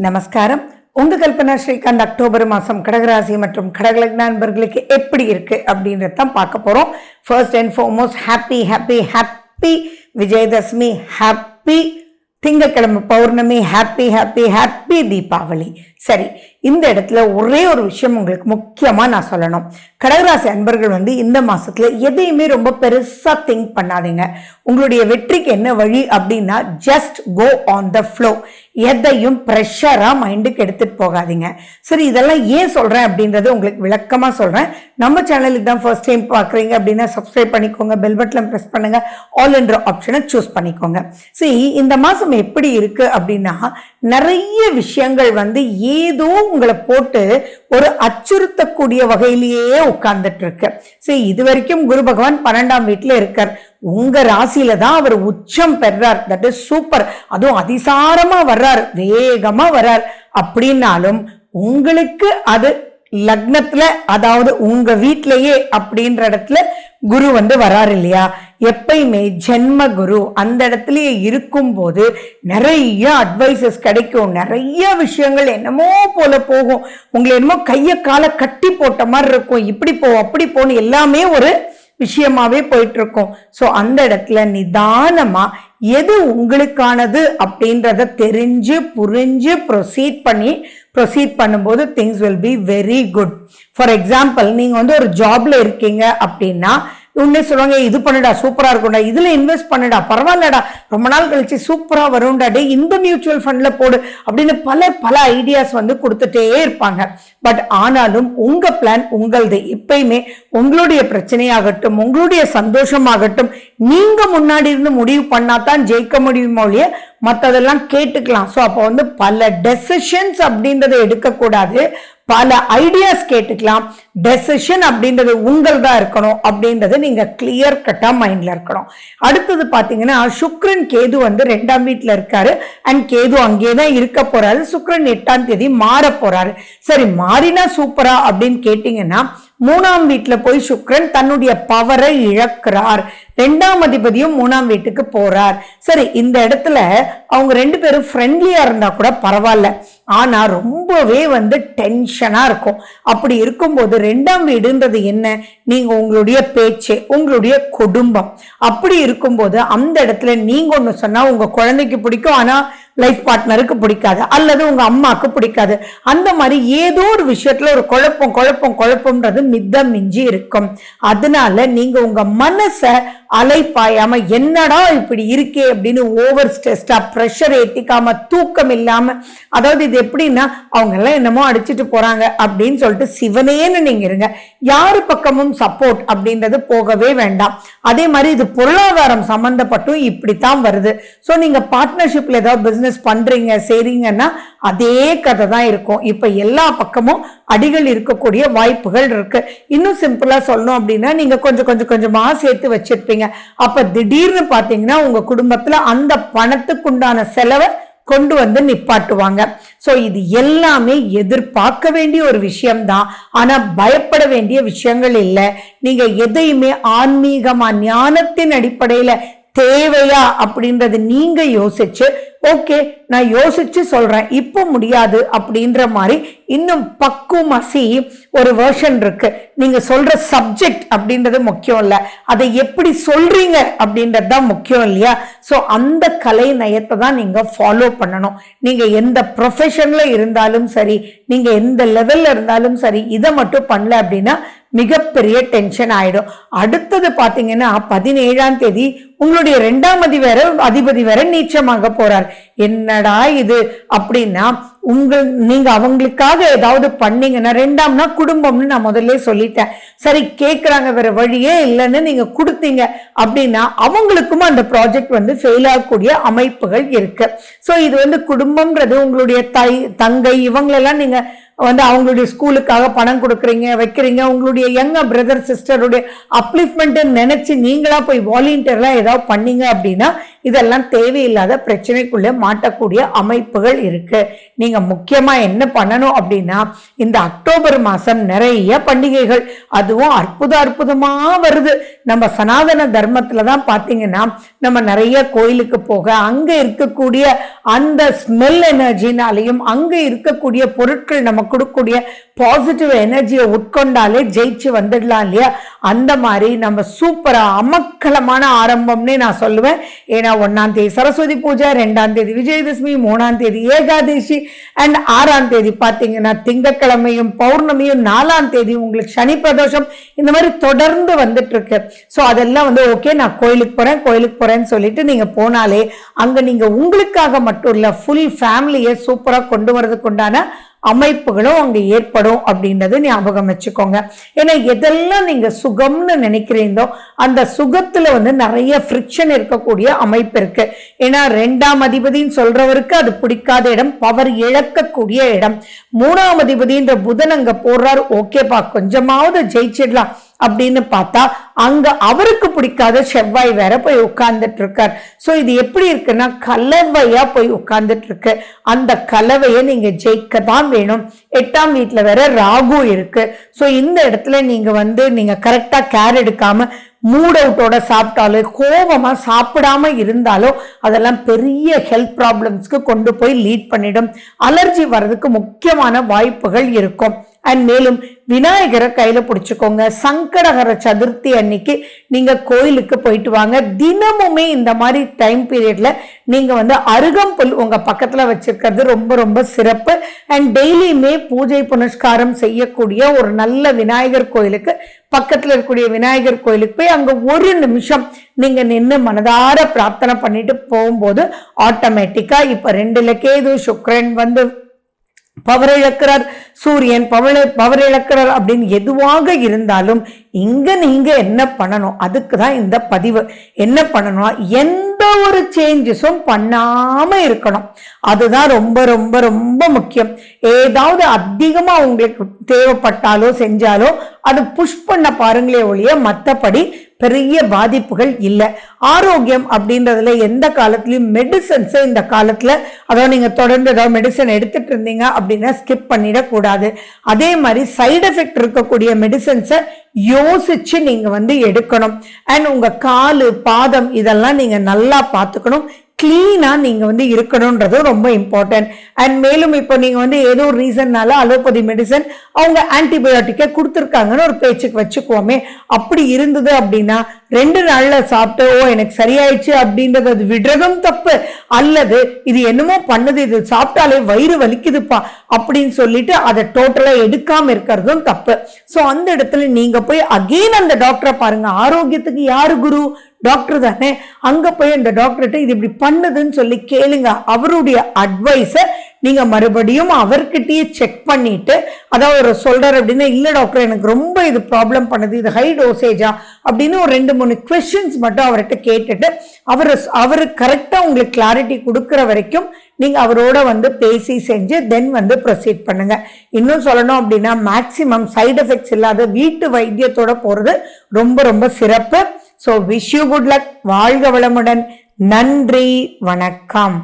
நமஸ்காரம். உங்க கல்பனா ஸ்ரீகாந்த். அக்டோபர் மாசம் கடகராசி மற்றும் கடகலக்ன நண்பர்களுக்கு எப்படி இருக்கு அப்படின்றத பார்க்க போறோம். First and foremost happy happy happy Vijayadashami, happy திங்கக்கிழமை பௌர்ணமி, ஹாப்பி ஹாப்பி ஹாப்பி தீபாவளி. சரி, இந்த இடத்துல ஒரே ஒரு விஷயம் உங்களுக்கு முக்கியமா நான் சொல்லணும். கடகராசி அன்பர்கள் இந்த மாசத்துல எதையுமே ரொம்ப பெருசா திங்க் பண்ணாதீங்க. உங்களுடைய வெற்றிக்கு என்ன வழி அப்படின்னா just go on the flow. எதையும் ப்ரெஷரா மைண்டுக்கு எடுத்துட்டு போகாதீங்க. சரி, இதெல்லாம் ஏன் சொல்றேன் அப்படின்றது உங்களுக்கு விளக்கமா சொல்றேன். நம்ம சேனலுக்கு தான் ஃபர்ஸ்ட் டைம் பாக்குறீங்க அப்படின்னா சப்ஸ்கிரைப் பண்ணிக்கோங்க, பெல் பட்டன் பிரஸ் பண்ணுங்க, ஆல் என்ற ஆப்ஷனை சூஸ் பண்ணிக்கோங்க. சரி, இந்த மாசம் எப்படி இருக்கு அப்படின்னா நிறைய விஷயங்கள் ஏதோ உங்களை போட்டு ஒரு அச்சுறுத்தக்கூடிய வகையிலேயே உட்கார்ந்துட்டு இருக்கு. சரி, இது வரைக்கும் குரு பகவான் 12ஆம் வீட்டுல இருக்கார். உங்க ராசியில தான் அவர் உச்சம் பெறார். That is super. அதுவும் அதிசாரமா வர்றார், வேகமா வர்றார். அப்படின்னாலும் உங்களுக்கு அது லக்னத்துல, அதாவது உங்க வீட்டிலேயே அப்படின்ற இடத்துல குரு வராரு இல்லையா. எப்பயுமே ஜென்ம குரு அந்த இடத்துலயே இருக்கும் போது நிறைய அட்வைசஸ் கிடைக்கும். நிறைய விஷயங்கள் என்னமோ போல போகும். உங்களை என்னமோ கைய காலை கட்டி போட்ட மாதிரி இருக்கும். இப்படி போ அப்படி போன்னு எல்லாமே ஒரு விஷயமாவே போயிட்டு இருக்கும். சோ அந்த இடத்துல நிதானமா எது உங்களுக்கானது அப்படின்றத தெரிஞ்சு புரிஞ்சு ப்ரொசீட் பண்ணும்போது things will be very good. For example, நீங்க ஒரு ஜாப்ல இருக்கீங்க அப்படின்னா உடனே சொல்லுவாங்க, இது பண்ணுடா சூப்பரா இருக்கும்டா, இதுல இன்வெஸ்ட் பண்ணுடா பரவாயில்லடா, ரொம்ப நாள் கழிச்சு சூப்பரா வரும்டா, டே இந்த மியூச்சுவல் ஃபண்ட்ல போடு அப்படின்னு பல ஐடியாஸ் கொடுத்துட்டே இருப்பாங்க. பட் ஆனாலும் உங்க பிளான் உங்களது. எப்பயுமே உங்களுடைய பிரச்சனையாகட்டும், உங்களுடைய சந்தோஷமாகட்டும், நீங்க முன்னாடி இருந்து முடிவு பண்ணாதான் ஜெயிக்க முடியுமோ இல்லைய, மற்றதெல்லாம் கேட்டுக்கலாம். ஸோ அப்போ பல டெசிஷன்ஸ் அப்படின்றத எடுக்கக்கூடாது, பல ஐடியாஸ் கேட்டுக்கலாம். டெசிஷன் அப்படின்றது உங்கள்தான் இருக்கணும் அப்படின்றது நீங்க கிளியர் கட்டா மைண்ட்ல இருக்கணும். அடுத்தது பாத்தீங்கன்னா சுக்ரன் கேது 2ஆம் வீட்டுல இருக்காரு. அண்ட் கேது அங்கேதான் இருக்க போறாரு. சுக்ரன் 8ஆம் தேதி மாற போறாரு. சரி, மாறினா சூப்பரா அப்படின்னு கேட்டீங்கன்னா 3ஆம் வீட்டுல போய் சுக்ரன் தன்னுடைய பவரை இழக்கிறார். 2ஆம் அதிபதியும் 3ஆம் வீட்டுக்கு போறார். சரி, இந்த இடத்துல அவங்க 2 பேரும் ஃப்ரெண்ட்லியா இருந்தா கூட பரவாயில்ல. ஆனா ரொம்பவே டென்ஷனா இருக்கும். அப்படி இருக்கும்போது 2ஆம் வீடுன்றது என்ன? நீங்க உங்களுடைய பேச்சு, உங்களுடைய குடும்பம். அப்படி இருக்கும்போது அந்த இடத்துல நீங்க ஒண்ணு சொன்னா உங்க குழந்தைக்கு பிடிக்கும், ஆனா லைஃப் பார்ட்னருக்கு பிடிக்காது, அல்லது உங்க அம்மாக்கு பிடிக்காது. அந்த மாதிரி ஏதோ ஒரு விஷயத்துல ஒரு குழப்பம்ன்றது மிதம் மிஞ்சி இருக்கும். அதனால நீங்க உங்க மனச அலைப்பாயாம என்னடா இப்படி இருக்கே அப்படின்னு ஓவர் ஸ்ட்ரெஸ்டா பிரஷர் ஏத்திக்காம, தூக்கம் இல்லாம, அதாவது இது எப்படின்னா அவங்க எல்லாம் என்னமோ அடிச்சுட்டு போறாங்க அப்படின்னு சொல்லிட்டு சிவனேன்னு நீங்க இருங்க. யாரு பக்கமும் சப்போர்ட் அப்படின்றது போகவே வேண்டாம். அதே மாதிரி இது பொருளாதாரம் சம்பந்தப்பட்டும் இப்படித்தான் வருது. சோ நீங்க பார்ட்னர்ஷிப்ல ஏதாவது பிசினஸ் பண்றீங்க செய்றீங்கன்னா அதே கதை தான் இருக்கும். இப்ப எல்லா பக்கமும் அடிகள் இருக்கக்கூடிய வாய்ப்புகள் இருக்கு. இன்னும் சிம்பிளா சொல்லணும் அப்படின்னா நீங்க கொஞ்சமா சேர்த்து வச்சிருப்பீங்க. அப்ப திடீர்னு பாத்தீங்கன்னா உங்க குடும்பத்துல அந்த பணத்துக்குண்டான செலவை கொண்டு நிப்பாட்டுவாங்க. சோ இது எல்லாமே எதிர்பார்க்க வேண்டிய ஒரு விஷயம்தான். ஆனா பயப்பட வேண்டிய விஷயங்கள் இல்லை. நீங்க எதையுமே ஆன்மீகமா ஞானத்தின் அடிப்படையில தேவையா அப்படின்றது நீங்க யோசிச்சு, ஓகே நான் யோசிச்சு சொல்றேன், இப்போ முடியாது அப்படின்ற மாதிரி இன்னும் பக்குவமாசி ஒரு வெர்ஷன் இருக்கு. நீங்க சொல்ற சப்ஜெக்ட் அப்படின்றது முக்கியம் இல்ல, அதை எப்படி சொல்றீங்க அப்படின்றது தான் முக்கியம் இல்லையா. சோ அந்த கலை நயத்தை தான் நீங்க ஃபாலோ பண்ணணும். நீங்க எந்த ப்ரொஃபஷன்ல இருந்தாலும் சரி, நீங்க எந்த லெவல்ல இருந்தாலும் சரி, இதை மட்டும் பண்ணல அப்படின்னா மிகப்பெரிய டென்ஷன் ஆயிடும். அடுத்தது பாத்தீங்கன்னா 17ஆம் தேதி உங்களுடைய 2ஆம் அதிபதி வேற நீச்சமாக போறார். என்னடா இது அப்படின்னா நீங்க அவங்களுக்காக ஏதாவது பண்ணீங்கன்னா, 2ஆம்னா குடும்பம்னு நான் முதல்ல சொல்லிட்டேன். சரி, கேட்கறாங்க வேற வழியே இல்லைன்னு நீங்க கொடுத்தீங்க அப்படின்னா அவங்களுக்கும் அந்த ப்ராஜெக்ட் ஃபெயில் ஆகக்கூடிய அமைப்புகள் இருக்கு. சோ இது குடும்பம்ன்றது உங்களுடைய தங்கை இவங்களெல்லாம் நீங்க அவங்களுடைய ஸ்கூலுக்காக பணம் கொடுக்குறீங்க, வைக்கிறீங்க. உங்களுடைய யங்க பிரதர் சிஸ்டருடைய அப்லிஃப்ட்மெண்ட் நினைச்சு நீங்களா போய் வாலண்டியர்லாம் ஏதாவது பண்ணீங்க அப்படின்னா இதெல்லாம் தேவையில்லாத பிரச்சனைக்குள்ள மாட்டக்கூடிய அமைப்புகள் இருக்கு. நீங்க முக்கியமா என்ன பண்ணணும் அப்படின்னா, இந்த அக்டோபர் மாசம் நிறைய பண்டிகைகள், அதுவும் அற்புதமா வருது. நம்ம சனாதன தர்மத்துலதான் பாத்தீங்கன்னா நம்ம நிறைய கோயிலுக்கு போக அங்க இருக்கக்கூடிய அந்த ஸ்மெல் எனர்ஜினாலையும் அங்க இருக்கக்கூடிய பொருட்கள் நம்ம கொடுக்கக்கூடிய பாசிட்டிவ் எனர்ஜியை உட்கொண்டாலே ஜெயிச்சு வந்துடலாம் இல்லையா? அந்த மாதிரி நம்ம சூப்பரா அமக்கலமான ஆரம்பம்னே நான் சொல்லுவேன். ஏன்னா 1ஆம் தேதி சரஸ்வதி பூஜை, 2ஆம் தேதி விஜயதசமி, 3ஆம் தேதி ஏகாதசி அண்ட் 6ஆம் தேதி பாத்தீங்கன்னா திங்கட்கிழமையும் பௌர்ணமியும், 4ஆம் தேதி உங்களுக்கு சனி பிரதோஷம், இந்த மாதிரி தொடர்ந்து வந்துட்டு இருக்கு. ஸோ அதெல்லாம் வந்து ஓகே, நான் கோயிலுக்கு போறேன்னு சொல்லிட்டு நீங்க போனாலே அங்க நீங்க உங்களுக்காக மட்டும் இல்ல ஃபுல் ஃபேமிலியை சூப்பரா கொண்டு வரதுக்கு உண்டான அமைப்புகளும் அங்க ஏற்படும் அப்படின்றது ஞாபகம் வச்சுக்கோங்க. ஏன்னா எதெல்லாம் நீங்க சுகம்னு நினைக்கிறீங்களோ அந்த சுகத்துல வந்து நிறைய ஃப்ரிக்ஷன் இருக்கக்கூடிய அமைப்பு இருக்கு. ஏன்னா 2ஆம் அதிபதினு சொல்றவருக்கு அது பிடிக்காத இடம், பவர் இழக்கக்கூடிய இடம். 3ஆம் அதிபதின்ற புதன் அங்க போடுறாரு, ஓகேப்பா கொஞ்சமாவது ஜெயிச்சிடலாம் அப்படின்னு பார்த்தா அங்க அவருக்கு பிடிக்காத செவ்வாய் வேற போய் உட்கார்ந்துட்டு இருக்கார். சோ இது எப்படி இருக்குன்னா கலவையா போய் உட்கார்ந்துட்டு இருக்கு. அந்த கலவையை நீங்க ஜெயிக்க தான் வேணும். 8ஆம் வீட்டுல வேற ராகு இருக்கு. சோ இந்த இடத்துல நீங்க கரெக்டா கேர் எடுக்காம மூட் அவுட்டோட சாப்பிட்டாலோ கோபமா சாப்பிடாம இருந்தாலோ அதெல்லாம் பெரிய ஹெல்த் ப்ராப்ளம்ஸ்க்கு கொண்டு போய் லீட் பண்ணிடும். அலர்ஜி வர்றதுக்கு முக்கியமான வாய்ப்புகள் இருக்கும். அண்ட் மேலும் விநாயகரை கையில பிடிச்சுக்கோங்க. சங்கடகர சதுர்த்தி அன்னைக்கு நீங்க கோயிலுக்கு போயிட்டு வாங்க. தினமுமே இந்த மாதிரி டைம் பீரியட்ல நீங்க வந்து அருகம்புல் உங்க பக்கத்துல வச்சிருக்கிறது ரொம்ப ரொம்ப சிறப்பு. அண்ட் டெய்லியுமே பூஜை புனஸ்காரம் செய்யக்கூடிய ஒரு நல்ல விநாயகர் கோயிலுக்கு பக்கத்துல இருக்கக்கூடிய விநாயகர் கோயிலுக்கு போய் அங்க ஒரு நிமிஷம் நீங்க நின்று மனதார பிரார்த்தனை பண்ணிட்டு போகும்போது ஆட்டோமேட்டிக்கா இப்ப 2ல கேது, சுக்கிரன் வந்து பவர் இழக்கிறார், சூரியன் பவர் இழக்கிறார் அப்படின்னு எதுவாக இருந்தாலும் இங்க நீங்க என்ன பண்ணணும், அதுக்குதான் இந்த பதிவு. என்ன பண்ணணும், எந்த ஒரு சேஞ்சஸும் பண்ணாம இருக்கணும். அதுதான் ரொம்ப ரொம்ப ரொம்ப முக்கியம். ஏதாவது அதிகமா உங்களுக்கு தேவைப்பட்டாலோ செஞ்சாலோ அது புஷ் பண்ண பாருங்களே ஒழிய மற்றபடி பெரிய பாதிப்புகள் இல்லை. ஆரோக்கியம் அப்படின்றதுல எந்த காலத்திலயும் மெடிசன்ஸ் இந்த காலத்துல, அதாவது நீங்க தொடர்ந்து ஏதாவது மெடிசன் எடுத்துட்டு இருந்தீங்க அப்படின்னா ஸ்கிப் பண்ணிடக்கூடாது. அதே மாதிரி சைடு எஃபெக்ட் இருக்கக்கூடிய மெடிசன்ஸை யோசிச்சு நீங்க வந்து எடுக்கணும். அண்ட் உங்க காலு பாதம் இதெல்லாம் நீங்க நல்லா பார்த்துக்கணும். கிளீனா நீங்க வந்து இருக்கணும்ன்றது ரொம்ப இம்பார்ட்டன்ட். அண்ட் மேலும் இப்போ நீங்க வந்து ஏதோ ஒரு ரீசன்னால அலோபதி மெடிசன் அவங்க ஆன்டிபயோட்டிக்கை கொடுத்துருக்காங்கன்னு ஒரு பேச்சுக்கு வச்சுக்குவோமே. அப்படி இருந்தது அப்படின்னா 2 நாள்ல சாப்பிட்டு எனக்கு சரியாயிடுச்சு அப்படின்றது அது விடுறதும் தப்பு. அல்லது இது என்னமோ பண்ணுது, இது சாப்பிட்டாலே வயிறு வலிக்குதுப்பா அப்படின்னு சொல்லிட்டு அதை டோட்டலா எடுக்காம இருக்கிறதும் தப்பு. ஸோ அந்த இடத்துல நீங்க போய் அகெயின் அந்த டாக்டரை பாருங்க. ஆரோக்கியத்துக்கு யாரு குரு? டாக்டர் தானே. அங்க போய் அந்த டாக்டர்கிட்ட இது இப்படி பண்ணுதுன்னு சொல்லி கேளுங்க. அவருடைய அட்வைஸை நீங்க மறுபடியும் அவர்கிட்டயே செக் பண்ணிட்டு, அதாவது ஒரு சொல்றாரு அப்படின்னா, இல்ல டாக்டர் எனக்கு ரொம்ப இது ப்ராப்ளம் பண்ணுது, இது ஹை டோசேஜா அப்படின்னு ஒரு 2-3 questions மட்டும் அவர்கிட்ட கேட்டுட்டு அவரு கரெக்டா உங்களுக்கு கிளாரிட்டி கொடுக்கிற வரைக்கும் நீங்க அவரோட வந்து பேசி செஞ்சு தென் வந்து ப்ரொசீட் பண்ணுங்க. இன்னும் சொல்லணும் அப்படின்னா மேக்சிமம் சைடு எஃபெக்ட்ஸ் இல்லாத வீட்டு வைத்தியத்தோட போறது ரொம்ப ரொம்ப சிறப்பு. So wish you good luck. வாழ்க வளமுடன். நன்றி, வணக்கம்.